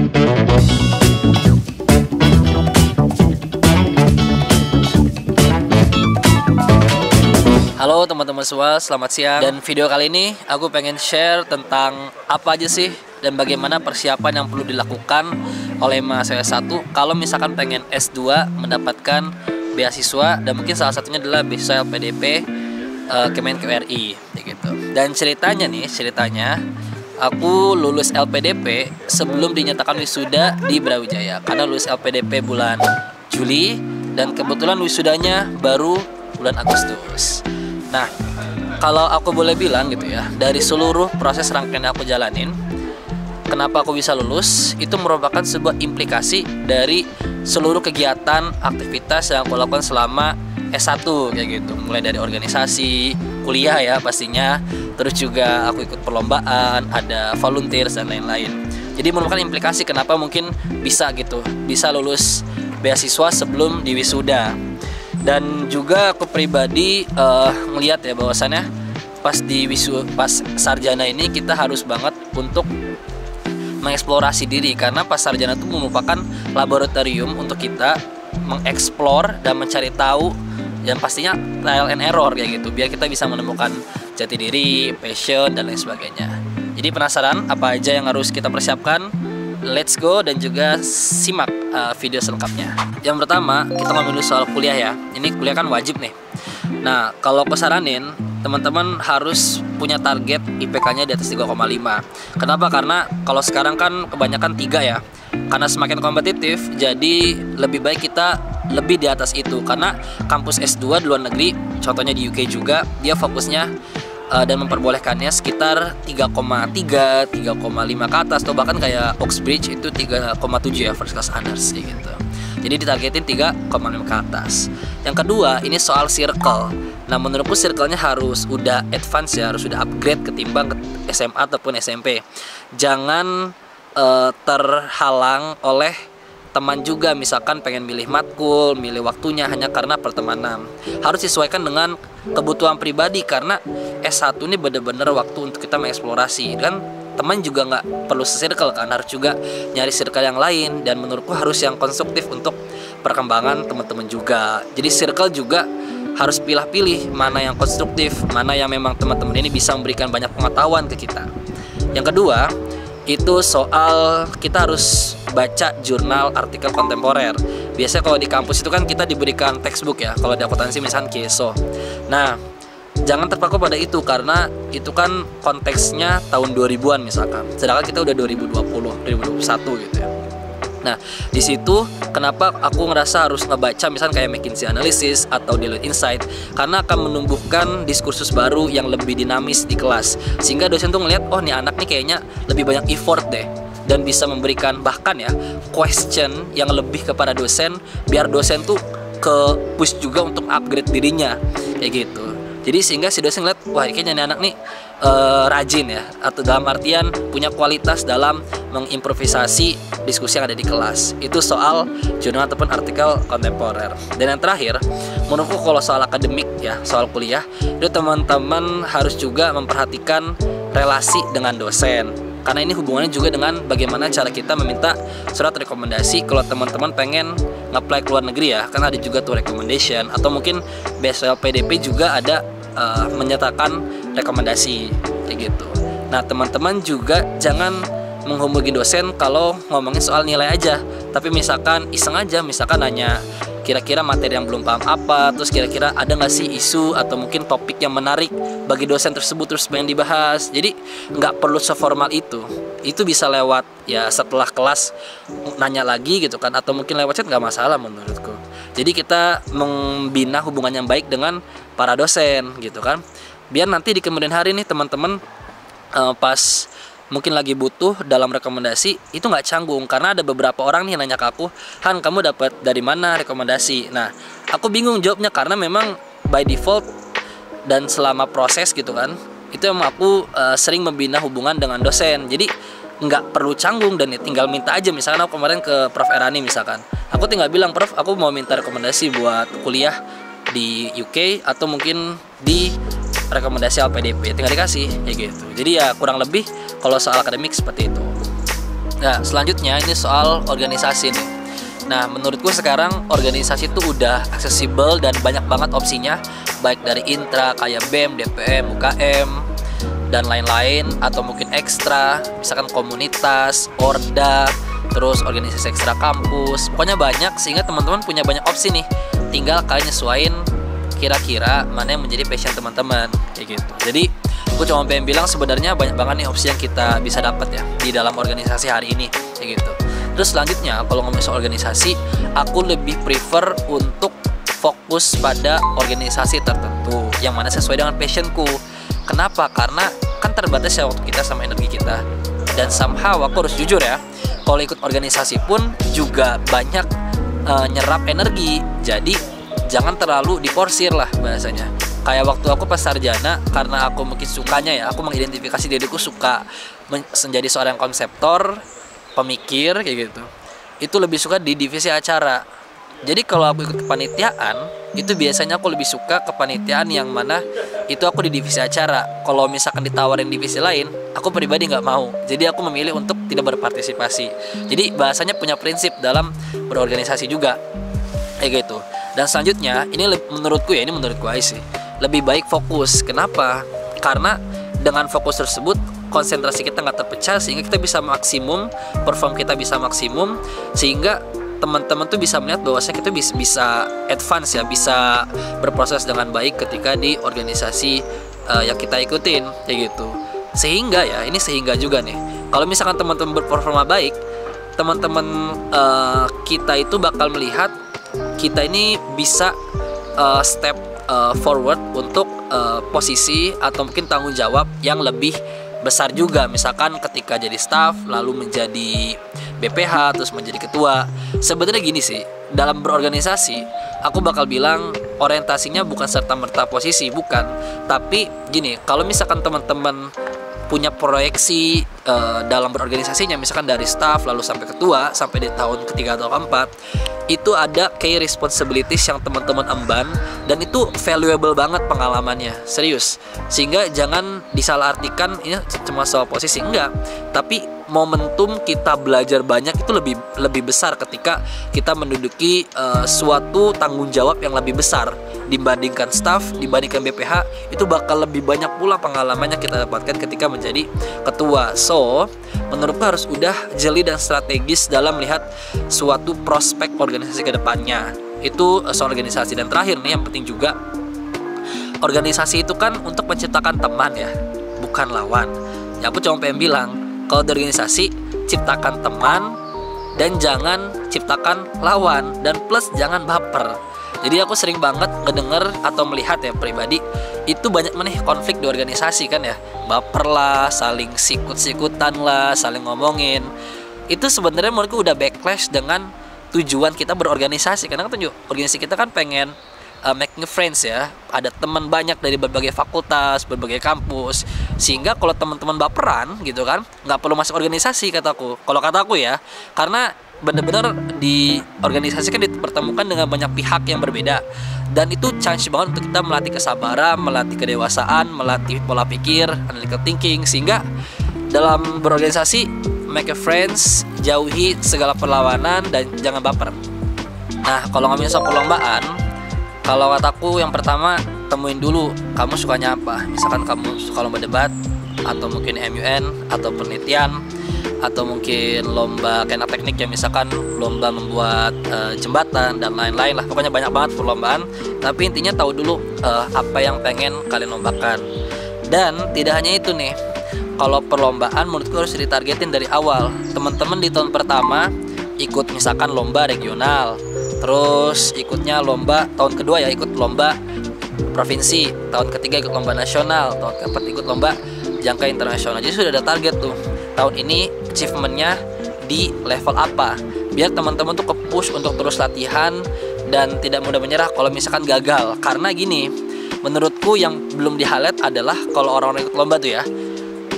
Halo teman-teman semua, selamat siang. Dan video kali ini aku pengen share tentang apa aja sih dan bagaimana persiapan yang perlu dilakukan oleh mahasiswa S1 kalau misalkan pengen S2 mendapatkan beasiswa, dan mungkin salah satunya adalah beasiswa LPDP Kemenq RI gitu. Dan ceritanya aku lulus LPDP sebelum dinyatakan wisuda di Brawijaya, karena lulus LPDP bulan Juli dan kebetulan wisudanya baru bulan Agustus. Nah, kalau aku boleh bilang gitu ya, dari seluruh proses rangkaian yang aku jalanin, kenapa aku bisa lulus, itu merupakan sebuah implikasi dari seluruh kegiatan, aktivitas yang aku lakukan selama S1 kayak gitu. Mulai dari organisasi, kuliah ya pastinya, terus juga aku ikut perlombaan, ada volunteer dan lain-lain. Jadi merupakan implikasi kenapa mungkin bisa lulus beasiswa sebelum diwisuda. Dan juga aku pribadi ngelihat ya bahwasannya pas sarjana ini kita harus banget untuk mengeksplorasi diri, karena pas sarjana itu merupakan laboratorium untuk kita mengeksplor dan mencari tahu, dan pastinya trial and error kayak gitu, biar kita bisa menemukan jati diri, passion dan lain sebagainya. Jadi penasaran apa aja yang harus kita persiapkan? Let's go dan juga simak video selengkapnya. Yang pertama kita ngomongin soal kuliah ya. Ini kuliah kan wajib nih. Nah, kalau aku saranin teman-teman harus punya target IPK-nya di atas 3,5. Kenapa? Karena kalau sekarang kan kebanyakan 3 ya. Karena semakin kompetitif, jadi lebih baik kita lebih di atas itu. Karena kampus S2 di luar negeri, contohnya di UK juga, dia fokusnya dan memperbolehkannya sekitar 3,3, 3,5 ke atas, atau bahkan kayak Oxbridge itu 3,7 ya, first class honors gitu. Jadi ditargetin 3,5 ke atas. Yang kedua, ini soal circle. Nah, menurutku circle-nya harus udah advance ya, harus udah upgrade ketimbang SMA ataupun SMP. Jangan terhalang oleh teman juga, misalkan pengen milih matkul, milih waktunya hanya karena pertemanan. Harus disesuaikan dengan kebutuhan pribadi, karena S1 ini bener-bener waktu untuk kita mengeksplorasi. Dan teman juga nggak perlu se-circle kan, harus juga nyari circle yang lain. Dan menurutku harus yang konstruktif untuk perkembangan teman-teman juga. Jadi circle juga harus pilih-pilih mana yang konstruktif, mana yang memang teman-teman ini bisa memberikan banyak pengetahuan ke kita. Yang kedua, itu soal kita harus baca jurnal artikel kontemporer. Biasanya kalau di kampus itu kan kita diberikan textbook ya, kalau di akuntansi misalkan KESO. Nah, jangan terpaku pada itu, karena itu kan konteksnya tahun 2000-an misalkan. Sedangkan kita udah 2020, 2021 gitu ya. Nah, di situ kenapa aku ngerasa harus ngebaca misalkan kayak McKinsey Analysis atau Deloitte Insight, karena akan menumbuhkan diskursus baru yang lebih dinamis di kelas, sehingga dosen tuh ngeliat, oh nih anak nih kayaknya lebih banyak effort deh, dan bisa memberikan bahkan ya question yang lebih kepada dosen, biar dosen tuh ke push juga untuk upgrade dirinya kayak gitu. Jadi sehingga si dosen ngeliat, wah kayaknya nih anak nih rajin ya, atau dalam artian punya kualitas dalam mengimprovisasi diskusi yang ada di kelas. Itu soal jurnal ataupun artikel kontemporer. Dan yang terakhir, menurutku kalau soal akademik ya, soal kuliah, itu teman-teman harus juga memperhatikan relasi dengan dosen, karena ini hubungannya juga dengan bagaimana cara kita meminta surat rekomendasi kalau teman-teman pengen nge-apply ke luar negeri ya. Kan ada juga tuh recommendation, atau mungkin beasiswa LPDP juga ada menyatakan rekomendasi kayak gitu. Nah, teman-teman juga jangan menghubungi dosen kalau ngomongin soal nilai aja, tapi misalkan iseng aja, misalkan nanya kira-kira materi yang belum paham apa, terus kira-kira ada nggak sih isu atau mungkin topik yang menarik bagi dosen tersebut terus pengen dibahas. Jadi nggak perlu seformal itu bisa lewat ya setelah kelas nanya lagi gitu kan, atau mungkin lewat chat nggak masalah menurutku. Jadi kita membina hubungan yang baik dengan para dosen gitu kan, biar nanti di kemudian hari nih teman-teman pas mungkin lagi butuh dalam rekomendasi itu nggak canggung. Karena ada beberapa orang nih yang nanya ke aku, Han kamu dapat dari mana rekomendasi? Nah, aku bingung jawabnya, karena memang by default dan selama proses gitu kan, itu emang aku sering membina hubungan dengan dosen. Jadi nggak perlu canggung dan tinggal minta aja. Misalkan aku kemarin ke Prof Erani misalkan, aku tinggal bilang, Prof aku mau minta rekomendasi buat kuliah di UK atau mungkin di rekomendasi LPDP, tinggal dikasih kayak gitu. Jadi ya kurang lebih kalau soal akademik seperti itu. Nah, selanjutnya ini soal organisasi nih. Nah, menurutku sekarang organisasi itu udah aksesibel dan banyak banget opsinya, baik dari intra kayak BEM, DPM, UKM, dan lain-lain, atau mungkin ekstra, misalkan komunitas, orda, terus organisasi ekstra kampus. Pokoknya banyak, sehingga teman-teman punya banyak opsi nih. Tinggal kalian nyesuain kira-kira mana yang menjadi passion teman-teman, kayak gitu. Jadi gue cuma pengen bilang sebenarnya banyak banget nih opsi yang kita bisa dapat ya di dalam organisasi hari ini, kayak gitu. Terus selanjutnya kalau ngomongin soal organisasi, aku lebih prefer untuk fokus pada organisasi tertentu yang mana sesuai dengan passionku. Kenapa? Karena kan terbatas ya waktu kita sama energi kita. Dan somehow aku harus jujur ya, kalau ikut organisasi pun juga banyak nyerap energi. Jadi jangan terlalu diporsir lah bahasanya. Kayak waktu aku pas sarjana, karena aku mungkin sukanya ya, aku mengidentifikasi diriku suka menjadi seorang konseptor, pemikir kayak gitu. Itu lebih suka di divisi acara. Jadi kalau aku ikut kepanitiaan, itu biasanya aku lebih suka kepanitiaan yang mana itu aku di divisi acara. Kalau misalkan ditawarin divisi lain, aku pribadi nggak mau. Jadi aku memilih untuk tidak berpartisipasi. Jadi bahasanya punya prinsip dalam berorganisasi juga, kayak gitu. Dan selanjutnya, ini menurutku aja sih, lebih baik fokus. Kenapa? Karena dengan fokus tersebut konsentrasi kita nggak terpecah, sehingga kita bisa maksimum, perform kita bisa maksimum, sehingga teman-teman tuh bisa melihat bahwasanya kita bisa advance ya, bisa berproses dengan baik ketika di organisasi yang kita ikutin, kayak gitu. Sehingga juga nih, kalau misalkan teman-teman berperforma baik, teman-teman kita itu bakal melihat kita ini bisa step forward untuk posisi atau mungkin tanggung jawab yang lebih besar juga. Misalkan ketika jadi staff, lalu menjadi BPH, terus menjadi ketua. Sebenarnya gini sih, dalam berorganisasi aku bakal bilang orientasinya bukan serta-merta posisi, bukan. Tapi gini, kalau misalkan teman-teman punya proyeksi dalam berorganisasinya, misalkan dari staff lalu sampai ketua, sampai di tahun ketiga atau keempat, itu ada key responsibilities yang teman-teman emban, dan itu valuable banget pengalamannya, serius. Sehingga jangan disalahartikan ini cuma soal posisi, enggak, tapi momentum kita belajar banyak itu lebih besar ketika kita menduduki suatu tanggung jawab yang lebih besar dibandingkan staff, dibandingkan BPH. Itu bakal lebih banyak pula pengalaman yang kita dapatkan ketika menjadi ketua. So, menurutku harus udah jeli dan strategis dalam melihat suatu prospek organisasi ke depannya. Itu soal organisasi. Dan terakhir nih, yang penting juga, organisasi itu kan untuk menciptakan teman ya, bukan lawan. Ya, aku cuma pengen bilang, kalau di organisasi, ciptakan teman dan jangan ciptakan lawan, dan plus jangan baper. Jadi aku sering banget ngedenger atau melihat ya pribadi, itu banyak nih konflik di organisasi kan ya, baper lah, saling sikut-sikutan lah, saling ngomongin. Itu sebenarnya menurutku udah backlash dengan tujuan kita berorganisasi. Karena kan organisasi kita kan pengen making friends ya, ada teman banyak dari berbagai fakultas, berbagai kampus, sehingga kalau teman-teman baperan gitu kan, nggak perlu masuk organisasi kataku. Kalau kataku ya, karena bener-bener di organisasi kan dipertemukan dengan banyak pihak yang berbeda, dan itu chance banget untuk kita melatih kesabaran, melatih kedewasaan, melatih pola pikir, analytical thinking, sehingga dalam berorganisasi make a friends, jauhi segala perlawanan dan jangan baper. Nah, kalau ngomongin soal perlombaan, kalau kataku yang pertama, temuin dulu kamu sukanya apa. Misalkan kamu suka lomba debat, atau mungkin MUN, atau penelitian, atau mungkin lomba kena teknik ya, misalkan lomba membuat jembatan dan lain-lain lah. Pokoknya banyak banget perlombaan. Tapi intinya tahu dulu apa yang pengen kalian lombakan. Dan tidak hanya itu nih, kalau perlombaan menurutku harus ditargetin dari awal. Teman-teman di tahun pertama ikut misalkan lomba regional, terus ikutnya lomba tahun kedua ya ikut lomba provinsi, tahun ketiga ikut lomba nasional, tahun keempat ikut lomba jangka internasional. Jadi sudah ada target tuh, tahun ini achievementnya di level apa, biar teman-teman tuh ke-push untuk terus latihan dan tidak mudah menyerah kalau misalkan gagal. Karena gini, menurutku yang belum di-highlight adalah kalau orang-orang ikut lomba tuh ya,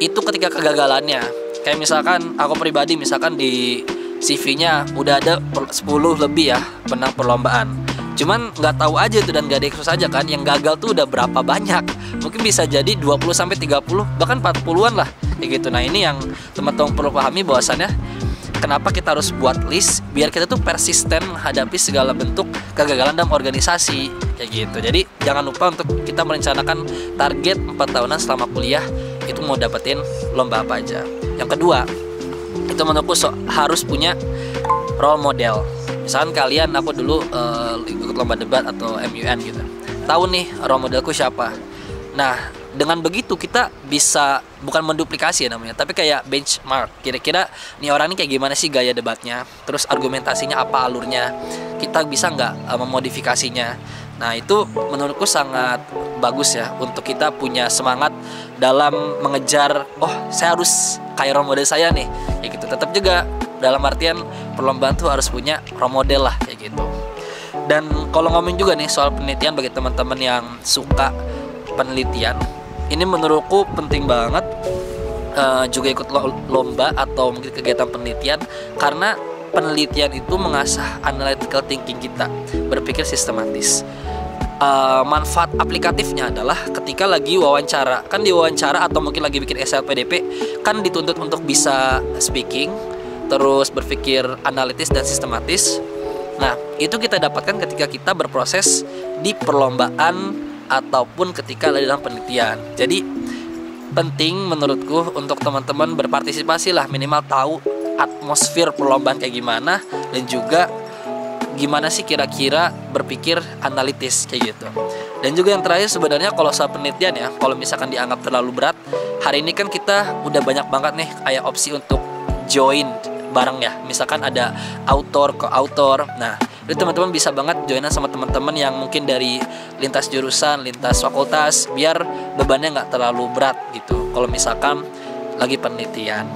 itu ketika kegagalannya. Kayak misalkan aku pribadi, misalkan di CV-nya udah ada 10 lebih ya menang perlombaan, cuman nggak tahu aja tuh dan gak ada ekspos aja kan, yang gagal tuh udah berapa banyak, mungkin bisa jadi 20-30 bahkan 40-an lah kayak gitu. Nah, ini yang teman-teman perlu pahami bahwasannya kenapa kita harus buat list, biar kita tuh persisten menghadapi segala bentuk kegagalan dalam organisasi kayak gitu. Jadi jangan lupa untuk kita merencanakan target 4 tahunan selama kuliah itu mau dapetin lomba apa aja. Yang kedua, itu menurutku harus punya role model. Misalkan kalian, aku dulu ikut lomba debat atau MUN gitu, tahu nih role modelku siapa. Nah, dengan begitu kita bisa bukan menduplikasi ya namanya, tapi kayak benchmark. Kira-kira nih orang ini kayak gimana sih gaya debatnya, terus argumentasinya apa alurnya, kita bisa nggak memodifikasinya. Nah, itu menurutku sangat bagus ya untuk kita punya semangat dalam mengejar, oh saya harus kayak role model saya nih, ya gitu. Tetap juga dalam artian perlombaan tuh harus punya role model lah kayak gitu. Dan kalau ngomongin juga nih soal penelitian, bagi teman-teman yang suka penelitian, ini menurutku penting banget juga ikut lomba atau mungkin kegiatan penelitian, karena penelitian itu mengasah analytical thinking kita, berpikir sistematis. Manfaat aplikatifnya adalah ketika lagi wawancara, kan di wawancara atau mungkin lagi bikin SLPDP kan dituntut untuk bisa speaking, terus berpikir analitis dan sistematis. Nah, itu kita dapatkan ketika kita berproses di perlombaan ataupun ketika dalam penelitian. Jadi penting menurutku untuk teman-teman berpartisipasi lah, minimal tahu atmosfer perlombaan kayak gimana, dan juga gimana sih kira-kira berpikir analitis kayak gitu. Dan juga yang terakhir sebenarnya kalau soal penelitian ya, kalau misalkan dianggap terlalu berat, hari ini kan kita udah banyak banget nih kayak opsi untuk join bareng ya. Misalkan ada autor ke autor. Nah, jadi teman-teman bisa banget joinan sama teman-teman yang mungkin dari lintas jurusan, lintas fakultas, biar bebannya nggak terlalu berat gitu kalau misalkan lagi penelitian.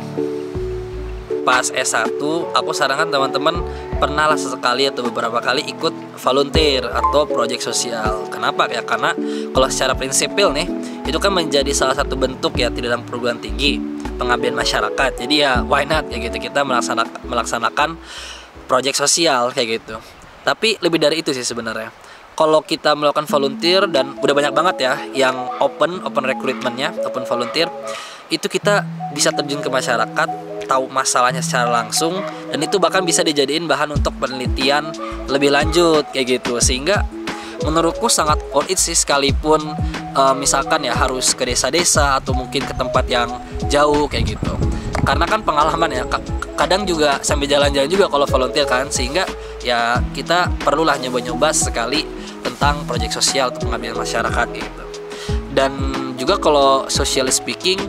Pas S1, aku sarankan teman-teman pernah lah sesekali atau beberapa kali ikut volunteer atau project sosial. Kenapa? Ya karena kalau secara prinsipil nih, itu kan menjadi salah satu bentuk ya di dalam perguruan tinggi, pengabdian masyarakat. Jadi ya why not ya gitu, kita melaksanakan project sosial kayak gitu. Tapi lebih dari itu sih sebenarnya. Kalau kita melakukan volunteer, dan udah banyak banget ya yang open recruitmentnya, open volunteer, itu kita bisa terjun ke masyarakat, tahu masalahnya secara langsung, dan itu bahkan bisa dijadiin bahan untuk penelitian lebih lanjut kayak gitu. Sehingga menurutku sangat worth it sih, sekalipun misalkan ya harus ke desa-desa atau mungkin ke tempat yang jauh kayak gitu. Karena kan pengalaman ya, kadang juga sambil jalan-jalan juga kalau volunteer kan, sehingga ya kita perlulah nyoba-nyoba sekali tentang proyek sosial atau pengabdian masyarakat gitu. Dan juga kalau social speaking,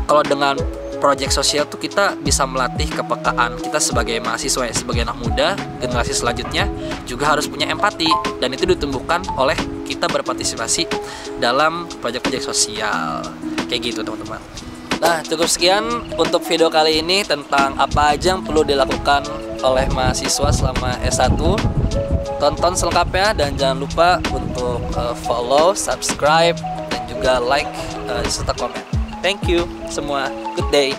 kalau dengan proyek sosial tuh kita bisa melatih kepekaan kita sebagai mahasiswa ya, sebagai anak muda generasi selanjutnya juga harus punya empati, dan itu ditumbuhkan oleh kita berpartisipasi dalam proyek-proyek sosial kayak gitu teman-teman. Nah, cukup sekian untuk video kali ini tentang apa aja yang perlu dilakukan oleh mahasiswa selama S1. Tonton selengkapnya dan jangan lupa untuk follow, subscribe, dan juga like serta komen. Thank you semua. Good day.